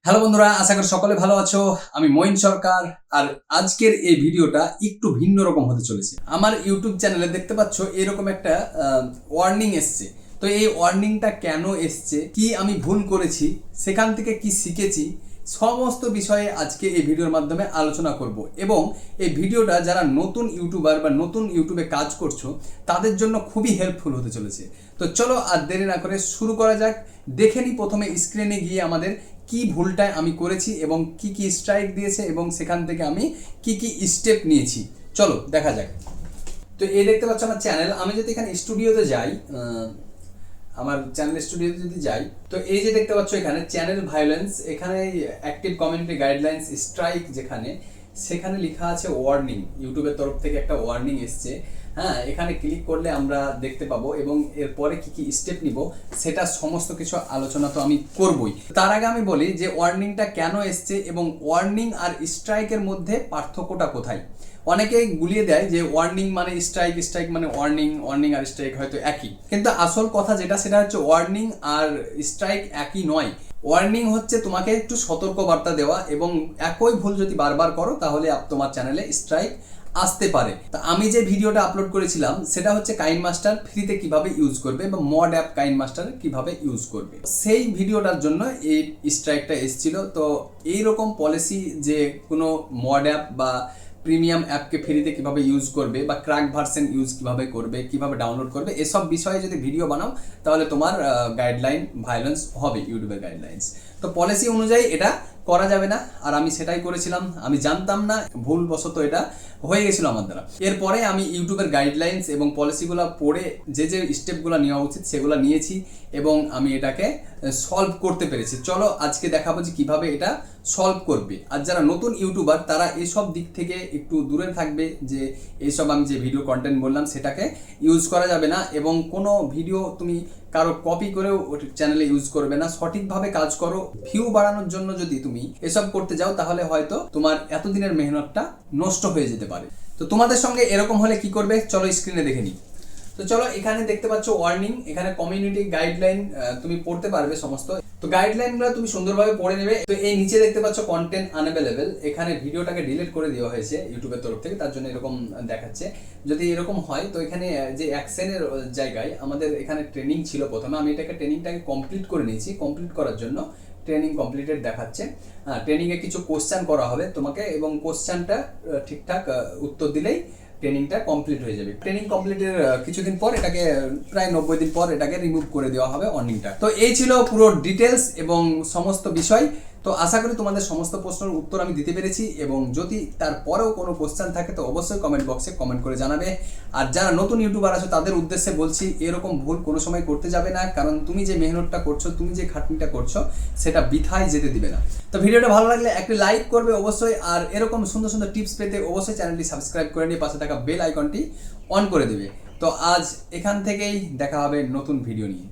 Hello বন্ধুরা, আশা করি সকলে ভালো আছো। আমি মঈন সরকার। আর আজকের এই ভিডিওটা একটু ভিন্ন রকম হতে চলেছে। আমার ইউটিউব চ্যানেলে দেখতে পাচ্ছ এরকম একটা ওয়ার্নিং এসছে। তো এই ওয়ার্নিংটা কেন এসছে, কি আমি ভুল করেছি, সেখান থেকে কি শিখেছি, সমস্ত বিষয়ে আজকে এই ভিডিওর মাধ্যমে আলোচনা করব। এবং এই ভিডিওটা যারা নতুন ইউটিউবার বা নতুন ইউটিউবে কাজ করছো তাদের জন্য খুবই হেল্পফুল হতে চলেছে। তো চলো আর দেরি না করে শুরু করা যাক। দেখে নিই প্রথমে স্ক্রিনে গিয়ে আমাদের কি ভুলটায় আমি করেছি এবং কি কি স্ট্রাইক দিয়েছে এবং সেখান থেকে আমি কি কি স্টেপ নিয়েছি। চলো দেখা যাক। তো এই দেখতে পাচ্ছ আমার চ্যানেল। আমি যদি এখানে স্টুডিওতে যাই, আমার চ্যানেল স্টুডিওতে যদি যাই, তো এই যে দেখতে পাচ্ছ এখানে চ্যানেল ভায়োলেন্স, এখানে অ্যাক্টিভ কমিউনিটি গাইডলাইন্স স্ট্রাইক যেখানে, সেখানে লেখা আছে ওয়ার্নিং। ইউটিউবের তরফ থেকে একটা ওয়ার্নিং এসছে। হ্যাঁ, এখানে ক্লিক করলে আমরা দেখতে পাবো এবং এরপরে কি কি স্টেপ নিব সেটা সমস্ত কিছু আলোচনা তো আমি করবই। তার আগে আমি বলি যে ওয়ার্নিংটা কেন এসছে এবং ওয়ার্নিং আর স্ট্রাইকের মধ্যে পার্থক্যটা কোথায়। অনেকে গুলিয়ে দেয় যে ওয়ার্নিং মানে স্ট্রাইক, স্ট্রাইক মানে ওয়ার্নিং, ওয়ার্নিং আর স্ট্রাইক হয়তো একই। কিন্তু আসল কথা যেটা, সেটা হচ্ছে ওয়ার্নিং আর স্ট্রাইক একই নয়। ওয়ার্নিং হচ্ছে তোমাকে একটু সতর্ক বার্তা দেওয়া, এবং একই ভুল যদি বারবার করো তাহলে তোমার চ্যানেলে স্ট্রাইক আসতে পারে। তা আমি যে ভিডিওটা আপলোড করেছিলাম সেটা হচ্ছে কাইনমাস্টার ফ্রিতে কিভাবে ইউজ করবে বা মড অ্যাপ কাইনমাস্টার কিভাবে ইউজ করবে, সেই ভিডিওটার জন্য এই স্ট্রাইকটা এসেছিল। তো এইরকম পলিসি যে কোনো মড অ্যাপ বা প্রিমিয়াম অ্যাপকে ফ্রিতে কিভাবে ইউজ করবে বা ক্র্যাক ভার্সন ইউজ কিভাবে করবে, কিভাবে ডাউনলোড করবে, এসব বিষয়ে যদি ভিডিও বানাও তাহলে তোমার গাইডলাইন ভায়োলেন্স হবে, ইউটিউবের গাইডলাইন্স। তো পলিসি অনুযায়ী এটা করা যাবে না, আর আমি সেটাই করেছিলাম। আমি জানতাম না, ভুলবশত এটা হয়ে গেছিল আমার দ্বারা। এরপরে আমি ইউটিউবের গাইডলাইন্স এবং পলিসিগুলো পড়ে যে যে স্টেপগুলো নেওয়া উচিত সেগুলো নিয়েছি এবং আমি এটাকে সলভ করতে পেরেছি। চলো আজকে দেখাবো যে কিভাবে এটা সলভ করবে। আর যারা নতুন ইউটিউবার তারা এইসব দিক থেকে একটু দূরে থাকবে, যে এইসব আমি যে ভিডিও কন্টেন্ট বললাম সেটাকে ইউজ করা যাবে না, এবং কোনো ভিডিও তুমি কারো কপি করেও চ্যানেলে ইউজ করবে না। সঠিকভাবে কাজ করো। ভিউ বাড়ানোর জন্য যদি তুমি এসব করতে যাও তাহলে হয়তো তোমার এতদিনের মেহনতটা নষ্ট হয়ে যেতে পারে। তো তোমাদের সঙ্গে এরকম হলে কি করবে, চলো স্ক্রিনে দেখে নিই। তো চলো, এখানে দেখতে পাচ্ছ ওয়ার্নিং, এখানে কমিউনিটি গাইডলাইন তুমি পড়তে পারবে সমস্ত। তো গাইডলাইনগুলো তুমি সুন্দরভাবে পড়ে নেবে। তো এই নিচে দেখতে পাচ্ছ কন্টেন্ট আনঅ্যাভেলেবল, এখানে ভিডিওটাকে ডিলিট করে দেওয়া হয়েছে ইউটিউবের তরফ থেকে, তার জন্য এরকম দেখাচ্ছে। যদি এরকম হয় তো এখানে যে অ্যাকশনের জায়গায় আমাদের এখানে ট্রেনিং ছিল প্রথমে, আমি এটাকে ট্রেনিংটাকে কমপ্লিট করে নিয়েছি। কমপ্লিট করার জন্য ট্রেনিং কমপ্লিটেড দেখাচ্ছে। ট্রেনিংয়ে কিছু কোশ্চেন করা হবে তোমাকে, এবং কোশ্চেনটা ঠিকঠাক উত্তর দিলেই ট্রেনিংটা কমপ্লিট হয়ে যাবে। ট্রেনিং কমপ্লিটের কিছুদিন পর এটাকে, প্রায় 90 দিন পর এটাকে রিমুভ করে দেওয়া হবে ওয়ার্নিংটা। তো এই ছিল পুরো ডিটেলস এবং সমস্ত বিষয়। তো আশা করি তোমাদের সমস্ত প্রশ্নের উত্তর আমি দিতে পেরেছি, এবং যদি তারপরেও কোনো কোশ্চেন থাকে তো অবশ্যই কমেন্ট বক্সে কমেন্ট করে জানাবে। আর যারা নতুন ইউটিউবার আছো তাদের উদ্দেশ্যে বলছি, এরকম ভুল কোনো সময় করতে যাবে না, কারণ তুমি যে মেহনতটা করছো, তুমি যে খাটনিটা করছো, সেটা বৃথায় যেতে দিবে না। তো ভিডিওটা ভালো লাগলে একটি লাইক করবে অবশ্যই, আর এরকম সুন্দর সুন্দর টিপস পেতে অবশ্যই চ্যানেলটি সাবস্ক্রাইব করে নিয়ে পাশে থাকা বেল আইকনটি অন করে দেবে। তো আজ এখান থেকেই দেখা হবে নতুন ভিডিও নিয়ে।